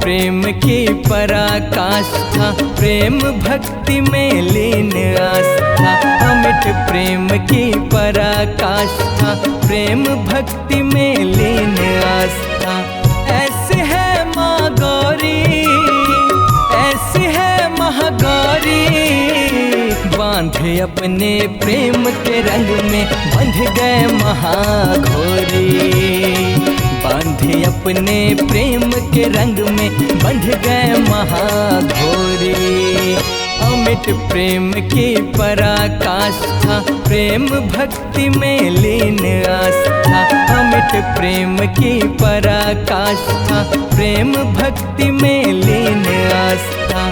प्रेम की पराकाष्ठा, प्रेम भक्ति में लीन आस्था। अमिट प्रेम की पराकाष्ठा, प्रेम भक्ति में लीन आस्था। ऐसी है माँ गौरी, ऐसी है महागौरी, बांधे अपने प्रेम के रंग में बंध गए महाघोरी। बांधे अपने प्रेम के रंग में बंध गए महाघोरी। अमिट प्रेम की पराकाष्ठा, प्रेम भक्ति में लीन आस्था। अमिट प्रेम की पराकाष्ठा, प्रेम भक्ति में लीन आस्था।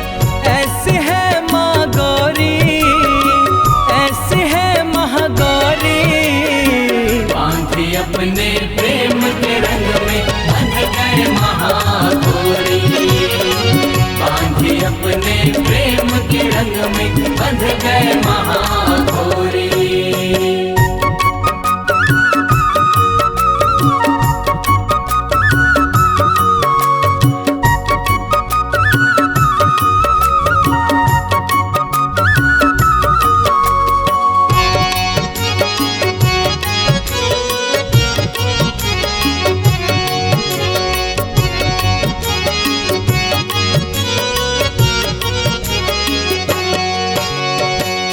ऐसी है माँ गौरी, ऐसी है महागौरी, बांधे अपने प्रेम के रंग में बंध गए महाघोरी। बांधे अपने प्रेम के रंग में बंध गए महाघोरी।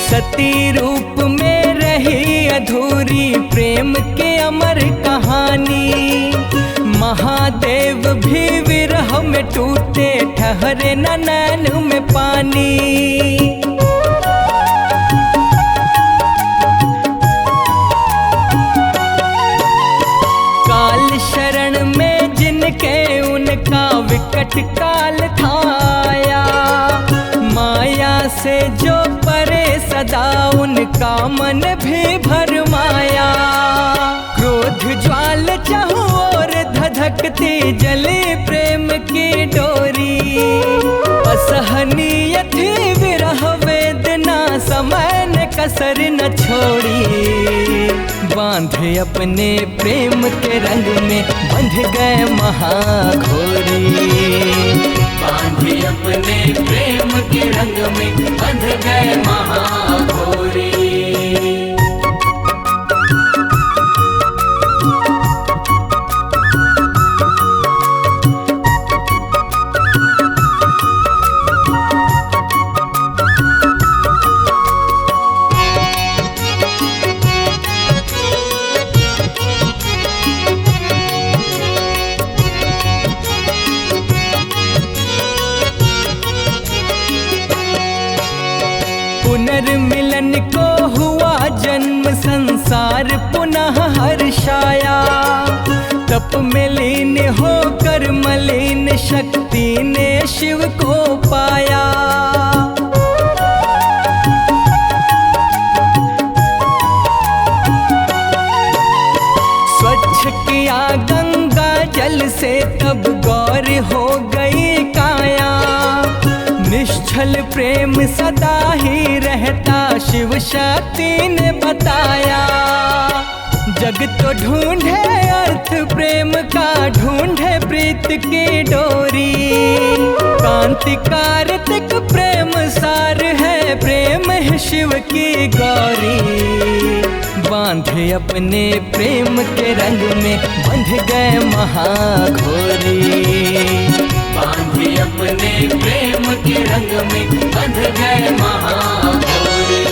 सती रूप में रही अधूरी प्रेम के अमर कहानी। महादेव भी विरह में टूटे, ठहरे न नैन में पानी। काल शरण में जिनके उनका विकट काल थाया। माया से जो परे सदा उनका मन भी भरमाया। क्रोध ज्वाल चाहूं और धधकती जले प्रेम की डोरी। असहनीय थी विरह वेदना, समय ने कसर न छोड़ी। बांधे अपने प्रेम के रंग में बंध गए महाघोरी। बांधे अपने प्रेम के रंग में बंध गए महाघोरी। पुनर्मिलन को हुआ जन्म, संसार पुनः हर्षाया। तप में लीन होकर मलिन शक्ति ने शिव को पाया। स्वच्छ किया गंगा जल से तब गौर हो गई काया। निश्चल प्रेम सदा ही रहता, शिव शक्ति ने बताया। जग तो ढूंढे अर्थ प्रेम का, ढूंढे प्रीत की डोरी। कांति कार्तिक प्रेम सार है, प्रेम है शिव की गौरी। बांधे अपने प्रेम के रंग में बंध गए महाघोरी। बांधे अपने प्रेम के रंग में बंध गए महाघोरी।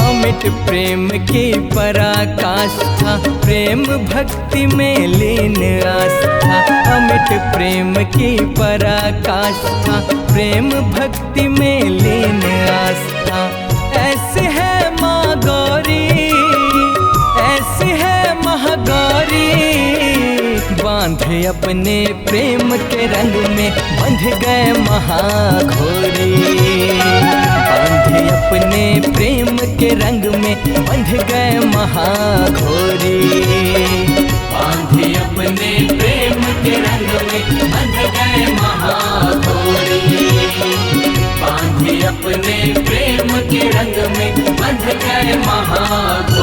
अमिट प्रेम की पराकाष्ठा, प्रेम भक्ति में लीन आस्था। अमिट प्रेम की पराकाष्ठा, प्रेम भक्ति में लीन आस्था। ऐसी है माँ गौरी, ऐसी है महागौरी, बांधे अपने प्रेम के रंग में बंध गए महाघोरी। बांधे अपने प्रेम के रंग में बंध गए महाघोरी। बांधे अपने प्रेम के रंग में बंध गए महाघोरी। बांधे अपने प्रेम के रंग में बंध गए महाघोरी।